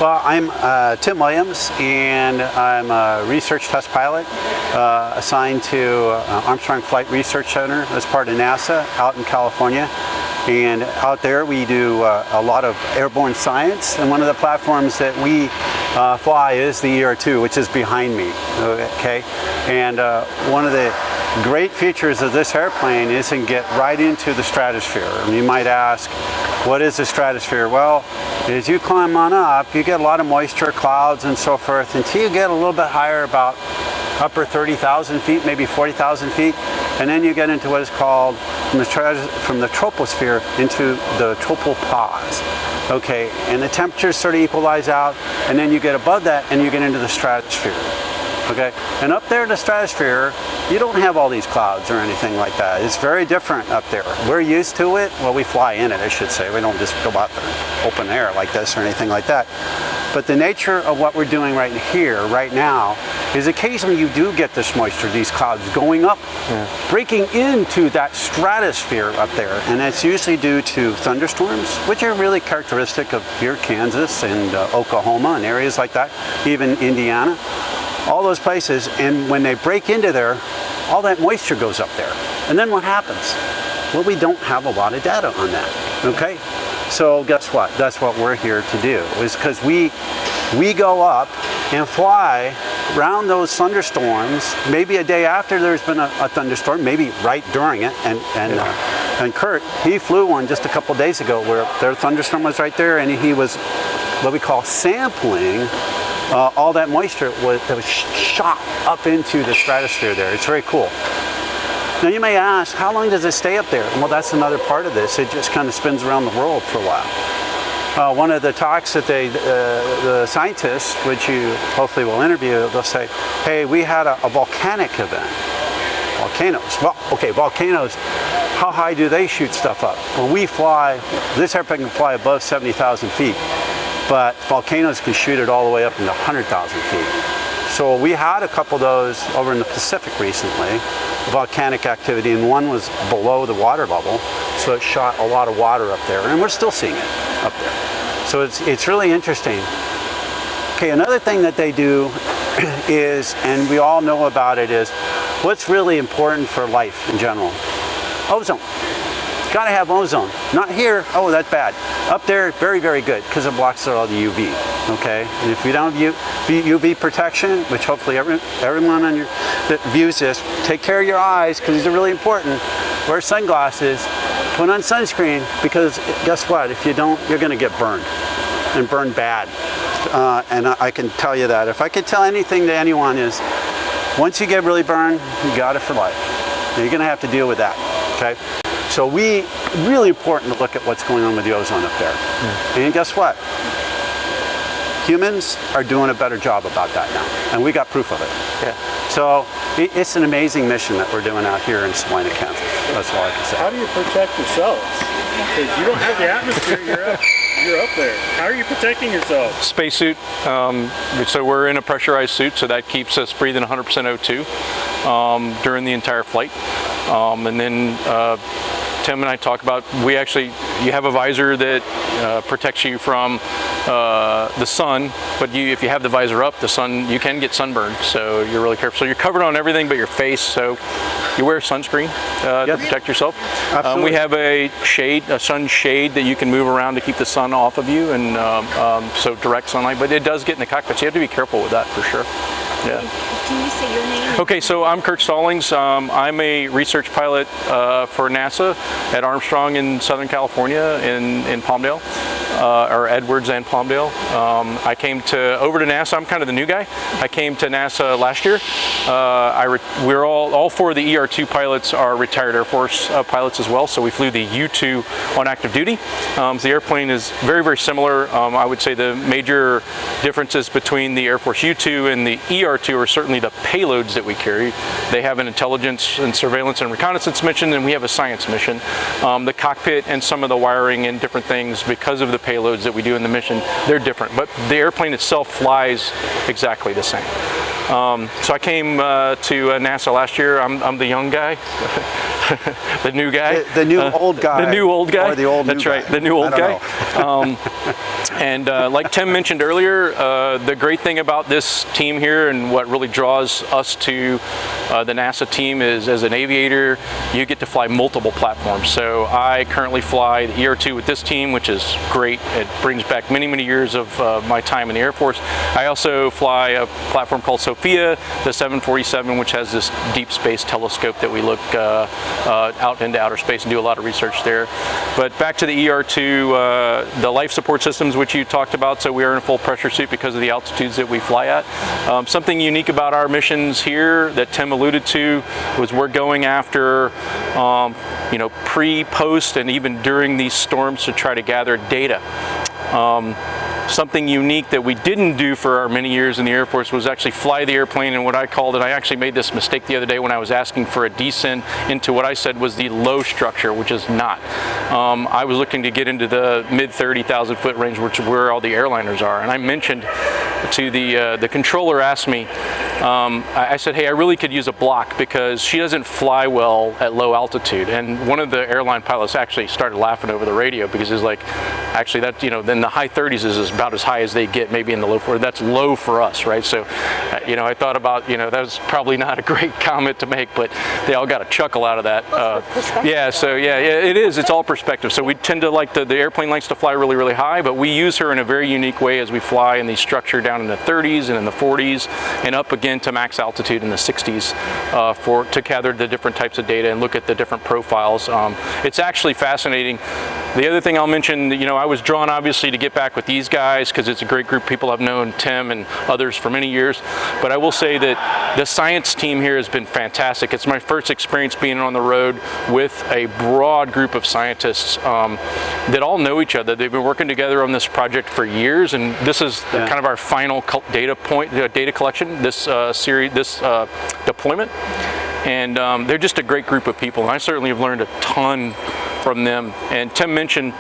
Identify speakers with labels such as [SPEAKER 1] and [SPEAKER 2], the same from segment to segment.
[SPEAKER 1] Well, I'm Tim Williams, and I'm a research test pilot assigned to Armstrong Flight Research Center as part of NASA out in California. And out there we do a lot of airborne science, and one of the platforms that we fly is the ER-2, which is behind me, okay? And one of the great features of this airplane is to get right into the stratosphere. And you might ask, what is the stratosphere? Well, as you climb on up, you get a lot of moisture, clouds, and so forth, until you get a little bit higher, about upper 30,000 feet, maybe 40,000 feet, and then you get into what is called from the troposphere into the tropopause. Okay, and the temperatures sort of equalize out, and then you get above that and you get into the stratosphere. Okay, and up there in the stratosphere, you don't have all these clouds or anything like that. It's very different up there. We're used to it. Well, we fly in it, I should say. We don't just go out there open air like this or anything like that. But the nature of what we're doing right here, right now, is occasionally you do get this moisture, these clouds going up, breaking into that stratosphere up there. And that's usually due to thunderstorms, which are really characteristic of here, Kansas and Oklahoma and areas like that, even Indiana. All those places, and when they break into there, all that moisture goes up there. And then what happens? Well, we don't have a lot of data on that, okay? So guess what? That's what we're here to do, is because we go up and fly around those thunderstorms, maybe a day after there's been a thunderstorm, maybe right during it, and Kirt, he flew one just a couple days ago where their thunderstorm was right there, and he was what we call sampling all that moisture that was shot up into the stratosphere there. It's very cool. Now you may ask, how long does it stay up there? Well, that's another part of this. It just kind of spins around the world for a while. One of the talks that the scientists, which you hopefully will interview, they'll say, hey, we had a volcanic event. Volcanoes. Well, okay, volcanoes, how high do they shoot stuff up? Well, we fly, this airplane can fly above 70,000 feet. But volcanoes can shoot it all the way up into 100,000 feet. So we had a couple of those over in the Pacific recently, volcanic activity, and one was below the water level, so it shot a lot of water up there, and we're still seeing it up there. So it's really interesting. Okay, another thing that they do is, and we all know about it, is what's really important for life in general? Ozone. Got to have ozone. Not here, oh, that's bad. Up there, very, very good, because it blocks all the UV, okay? And if you don't have UV protection, which hopefully everyone on that views this, take care of your eyes, because these are really important. Wear sunglasses, put on sunscreen, because guess what? If you don't, you're going to get burned, and burned bad. And I can tell you that. If I could tell anything to anyone is, once you get really burned, you got it for life. You're going to have to deal with that, okay? So really important to look at what's going on with the ozone up there. And guess what? Humans are doing a better job about that now, and we got proof of it. So it's an amazing mission that we're doing out here in Salina, Kansas. That's all I can say.
[SPEAKER 2] How do you protect yourselves? Because you don't have the atmosphere, you're up there. How are you protecting yourself?
[SPEAKER 3] Spacesuit. So we're in a pressurized suit, so that keeps us breathing 100% O2 during the entire flight. And then Tim and I talk about, you have a visor that protects you from the sun, but if you have the visor up, the sun, you can get sunburned, so you're really careful. So you're covered on everything but your face, so you wear sunscreen to protect yourself. We have a sun shade that you can move around to keep the sun off of you, and so direct sunlight, but it does get in the cockpit, so you have to be careful with that for sure.
[SPEAKER 4] Can you say your name?
[SPEAKER 3] Okay, so I'm Kirt Stallings. I'm a research pilot for NASA at Armstrong in Southern California in Palmdale, or Edwards and Palmdale. I came over to NASA. I'm kind of the new guy. I came to NASA last year. We're all four of the ER-2 pilots are retired Air Force pilots as well, so we flew the U-2 on active duty. So the airplane is very, very similar. I would say the major differences between the Air Force U-2 and the ER-2 are certainly the payloads that we carry. They have an intelligence and surveillance and reconnaissance mission, and we have a science mission. The cockpit and some of the wiring and different things, because of the payloads that we do in the mission, they're different, but the airplane itself flies exactly the same. So I came to NASA last year. I'm the young guy, the new guy.
[SPEAKER 1] The new old guy.
[SPEAKER 3] The new old guy.
[SPEAKER 1] Or the old
[SPEAKER 3] That's
[SPEAKER 1] new
[SPEAKER 3] right,
[SPEAKER 1] guy.
[SPEAKER 3] the new old guy. And like Tim mentioned earlier, the great thing about this team here and what really draws us to the NASA team is, as an aviator, you get to fly multiple platforms. So I currently fly the ER2 with this team, which is great. It brings back many, many years of my time in the Air Force. I also fly a platform called SOFIA, the 747, which has this deep space telescope that we look out into outer space and do a lot of research there. But back to the ER2, the life support systems, which you talked about, so we are in a full pressure suit because of the altitudes that we fly at. Something unique about our missions here that Tim alluded to was we're going after pre, post, and even during these storms to try to gather data. Something unique that we didn't do for our many years in the Air Force was actually fly the airplane in what I called it. I actually made this mistake the other day when I was asking for a descent into what I said was the low structure, which is not. I was looking to get into the mid 30,000 foot range, which is where all the airliners are. And I mentioned to the controller asked me, I said, hey, I really could use a block because she doesn't fly well at low altitude. And one of the airline pilots actually started laughing over the radio because he's like, actually that, then the high 30s is about as high as they get, maybe in the low 40s. That's low for us, right? So, I thought about, that was probably not a great comment to make, but they all got a chuckle out of that. Yeah, so yeah, it is. It's all perspective. So we tend to like the airplane likes to fly really, really high, but we use her in a very unique way as we fly in the structure down in the 30s and in the 40s and up again to max altitude in the 60s to gather the different types of data and look at the different profiles. It's actually fascinating. The other thing I'll mention, I was drawn obviously to get back with these guys because it's a great group of people. I've known Tim and others for many years, but I will say that the science team here has been fantastic. It's my first experience being on the road with a broad group of scientists that all know each other. They've been working together on this project for years, and this is kind of our final data collection, this deployment. And they're just a great group of people, and I certainly have learned a ton from them. And Tim mentioned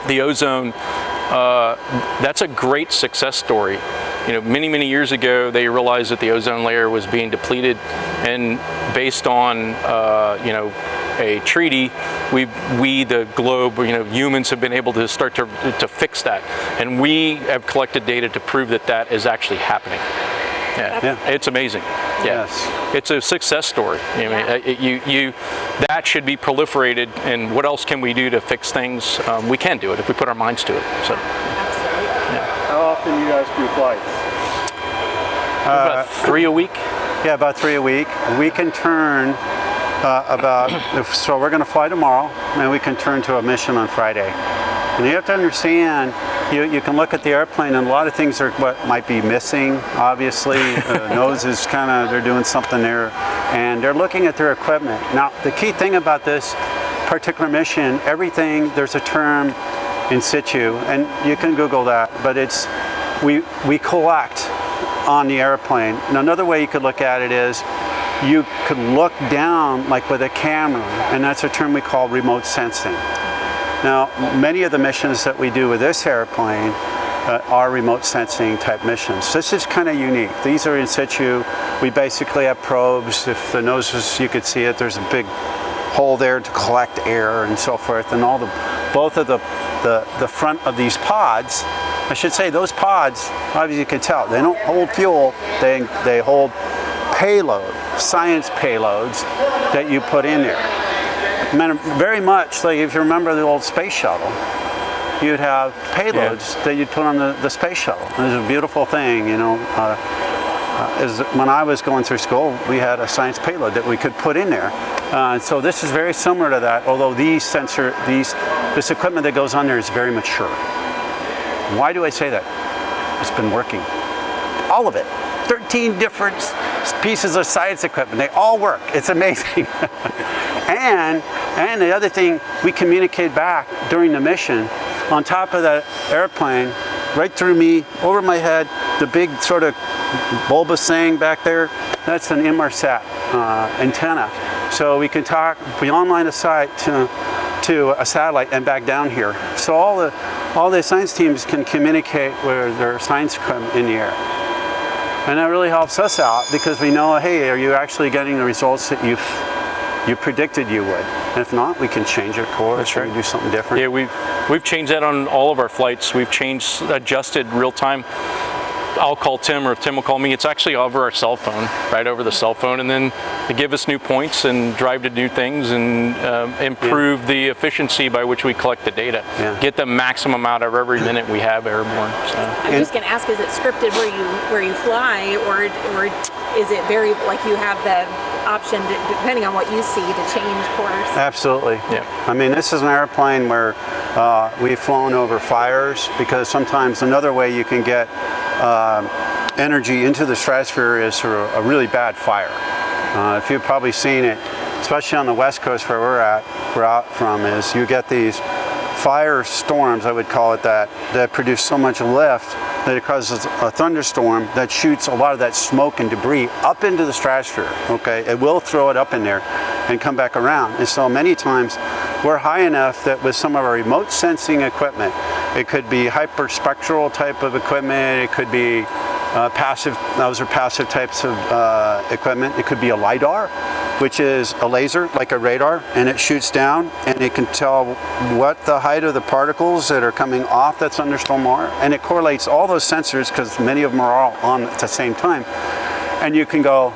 [SPEAKER 3] the ozone. That's a great success story. Many, many years ago, they realized that the ozone layer was being depleted, and based on a treaty, we the globe, humans have been able to start to fix that, and we have collected data to prove that that is actually happening. Yeah. It's amazing. Yeah. Yes. It's a success story. That should be proliferated, and what else can we do to fix things? We can do it if we put our minds to it. So.
[SPEAKER 4] Absolutely.
[SPEAKER 3] Yeah.
[SPEAKER 2] How often do you guys do flights?
[SPEAKER 3] About 3 a week.
[SPEAKER 1] Yeah, about 3 a week. We can turn so we're going to fly tomorrow, and we can turn to a mission on Friday. And you have to understand, you can look at the airplane and a lot of things are what might be missing, obviously. The nose is they're doing something there, and they're looking at their equipment. Now, the key thing about this particular mission, there's a term in situ, and you can Google that, but it's, we collect on the airplane. And another way you could look at it is, you could look down like with a camera, and that's a term we call remote sensing. Now, many of the missions that we do with this airplane are remote sensing type missions. This is kind of unique. These are in situ. We basically have probes. If the nose is, you could see it, there's a big hole there to collect air and so forth. And both of the front of these pods, I should say those pods, obviously you can tell, they don't hold fuel, they hold payload, science payloads that you put in there. Very much like if you remember the old space shuttle, you'd have payloads that you'd put on the space shuttle. It was a beautiful thing, when I was going through school, we had a science payload that we could put in there. So this is very similar to that, although this equipment that goes on there is very mature. Why do I say that? It's been working. All of it. 13 different pieces of science equipment. They all work. It's amazing. And the other thing, we communicate back during the mission on top of that airplane, right through me, over my head, the big sort of bulbous thing back there, that's an Inmarsat antenna. So we can talk beyond line of sight to a satellite and back down here. So all the science teams can communicate with their science equipment in the air. And that really helps us out because we know, hey, are you actually getting the results that you predicted you would. And if not, we can change our course.
[SPEAKER 3] That's right.
[SPEAKER 1] We do something different.
[SPEAKER 3] Yeah, we've changed that on all of our flights. We've adjusted real time. I'll call Tim or Tim will call me. It's actually over our cell phone, right over the cell phone, and then they give us new points and drive to new things and improve the efficiency by which we collect the data.
[SPEAKER 1] Yeah.
[SPEAKER 3] Get the maximum out of every minute we have airborne. So.
[SPEAKER 4] I'm just going to ask: is it scripted where you fly, or is it very like you have the option depending on what you see to change course?
[SPEAKER 1] Absolutely.
[SPEAKER 3] Yeah.
[SPEAKER 1] I mean, this is an airplane where we've flown over fires, because sometimes another way you can get energy into the stratosphere is through a really bad fire. If you've probably seen it, especially on the west coast where we're out from, is you get these fire storms, I would call it that produce so much lift that it causes a thunderstorm that shoots a lot of that smoke and debris up into the stratosphere. Okay, it will throw it up in there and come back around. And so many times we're high enough that with some of our remote sensing equipment, it could be hyperspectral type of equipment, it could be passive, those are passive types of equipment. It could be a LiDAR, which is a laser, like a radar, and it shoots down and it can tell what the height of the particles that are coming off that thunderstorm are, and it correlates all those sensors because many of them are all on at the same time. And you can go,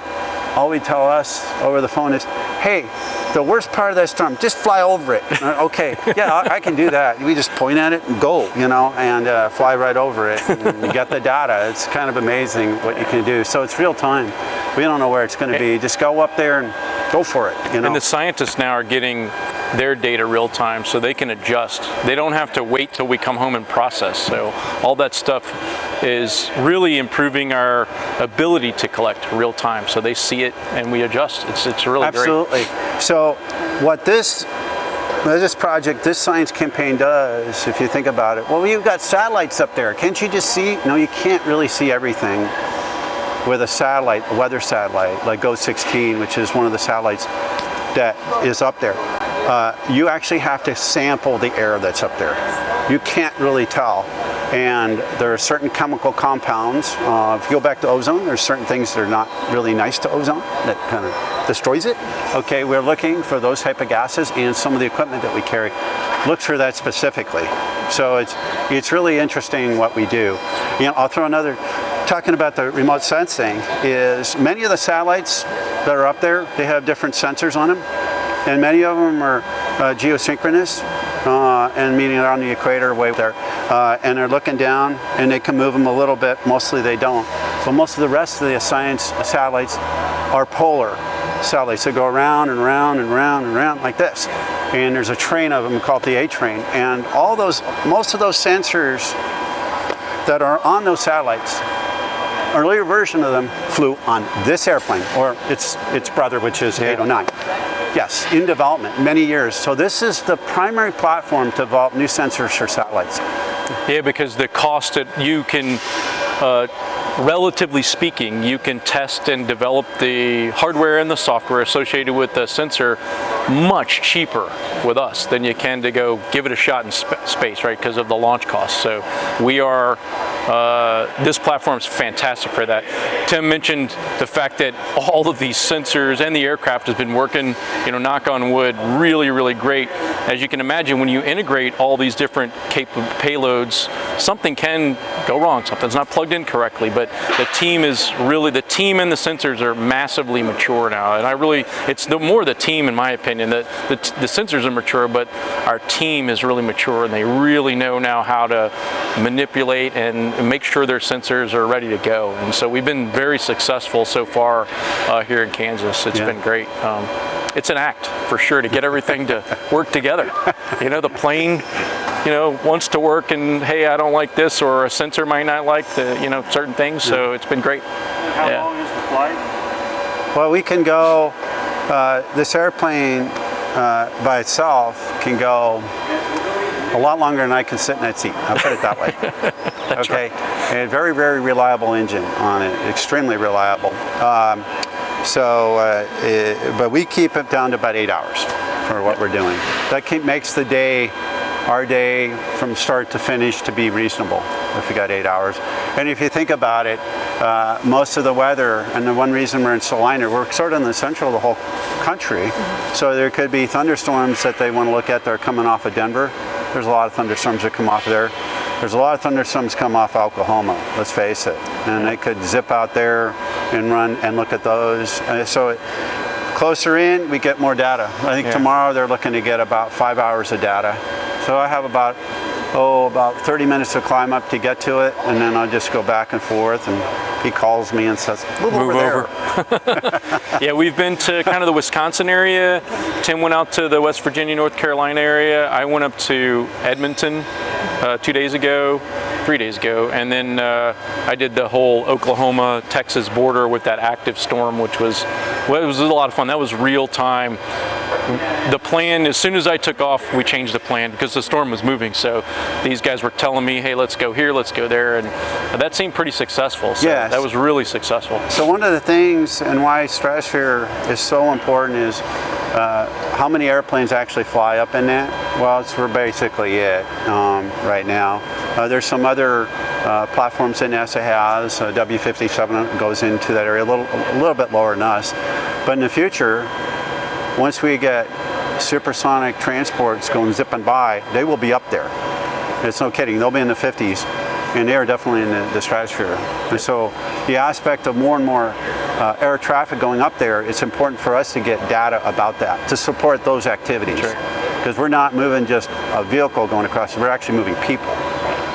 [SPEAKER 1] all we tell us over the phone is, hey, the worst part of that storm, just fly over it. Okay, yeah, I can do that. We just point at it and go, and fly right over it and you get the data. It's kind of amazing what you can do. So it's real time. We don't know where it's going to be. Just go up there and go for it.
[SPEAKER 3] And the scientists now are getting their data real time, so they can adjust. They don't have to wait till we come home and process. So all that stuff is really improving our ability to collect real time. So they see it and we adjust. It's really
[SPEAKER 1] absolutely
[SPEAKER 3] great.
[SPEAKER 1] So what this project, this science campaign does, if you think about it, well, you've got satellites up there. Can't you just see? No, you can't really see everything with a satellite, a weather satellite, like GO-16, which is one of the satellites that is up there. You actually have to sample the air that's up there. You can't really tell. And there are certain chemical compounds. If you go back to ozone, there's certain things that are not really nice to ozone that kind of destroys it. Okay, we're looking for those type of gases, and some of the equipment that we carry looks for that specifically. So it's really interesting what we do. I'll throw another, talking about the remote sensing, is many of the satellites that are up there, they have different sensors on them, and many of them are geosynchronous, and meaning they're on the equator way there, and they're looking down, and they can move them a little bit. Mostly they don't. But most of the rest of the science satellites are polar satellites that go around and around and around and around like this. And there's a train of them called the A train, and most of those sensors that are on those satellites, earlier version of them flew on this airplane, or its brother, which is 809. Yes, in development, many years. So this is the primary platform to develop new sensors for satellites.
[SPEAKER 3] Yeah, because the cost that you can, relatively speaking, you can test and develop the hardware and the software associated with the sensor much cheaper with us than you can to go give it a shot in space, right, because of the launch costs. So we are, this platform is fantastic for that. Tim mentioned the fact that all of these sensors and the aircraft has been working, knock on wood, really, really great. As you can imagine, when you integrate all these different payloads, something can go wrong. Something's not plugged in correctly, but the team and the sensors are massively mature now. And it's more the team, in my opinion, that the sensors are mature, but our team is really mature, and they really know now how to manipulate and make sure their sensors are ready to go. And so we've been very successful so far here in Kansas. It's been great. It's an act for sure to get everything to work together. The plane, wants to work, and hey, I don't like this, or a sensor might not like the, certain things. So it's been great.
[SPEAKER 2] How long is the flight?
[SPEAKER 1] Well, we can go, this airplane by itself can go a lot longer than I can sit in that seat. I'll put it that way. Okay, right. And very, very reliable engine on it, extremely reliable. But we keep it down to about 8 hours for what we're doing. That makes our day from start to finish to be reasonable. if we got 8 hours. And if you think about it, most of the weather, and the one reason we're in Salina, we're sort of in the central of the whole country, so there could be thunderstorms that they want to look at that are coming off of Denver. There's a lot of thunderstorms that come off there. There's a lot of thunderstorms come off Oklahoma, let's face it, and they could zip out there and run and look at those. Closer in, we get more data. I think tomorrow they're looking to get about 5 hours of data. So I have about 30 minutes to climb up to get to it, and then I'll just go back and forth, and he calls me and says, move over there.
[SPEAKER 3] Yeah, we've been to kind of the Wisconsin area. Tim went out to the West Virginia, North Carolina area. I went up to Edmonton 3 days ago, and then I did the whole Oklahoma-Texas border with that active storm, which was, well, it was a lot of fun. That was real time. The plan, as soon as I took off, we changed the plan because the storm was moving. So these guys were telling me, hey, let's go here, let's go there. And that seemed pretty successful. So
[SPEAKER 1] yes.
[SPEAKER 3] That was really successful.
[SPEAKER 1] So one of the things and why stratosphere is so important is how many airplanes actually fly up in that? Well, we're basically it right now. There's some other platforms that NASA has. W57 goes into that area a little bit lower than us. But in the future, once we get supersonic transports going zipping by, they will be up there. It's no kidding. They'll be in the 50s, and they are definitely in the stratosphere. And so the aspect of more and more air traffic going up there, it's important for us to get data about that to support those activities. Because we're not moving just a vehicle going across, we're actually moving people.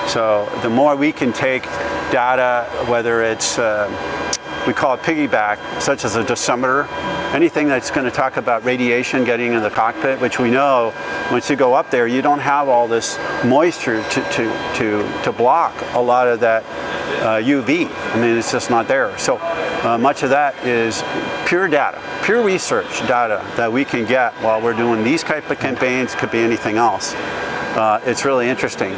[SPEAKER 1] So the more we can take data, whether it's, we call it piggyback, such as a dosimeter, anything that's going to talk about radiation getting in the cockpit, which we know once you go up there, you don't have all this moisture to block a lot of that UV. I mean, it's just not there. So much of that is pure data, pure research data that we can get while we're doing these type of campaigns. Could be anything else. It's really interesting.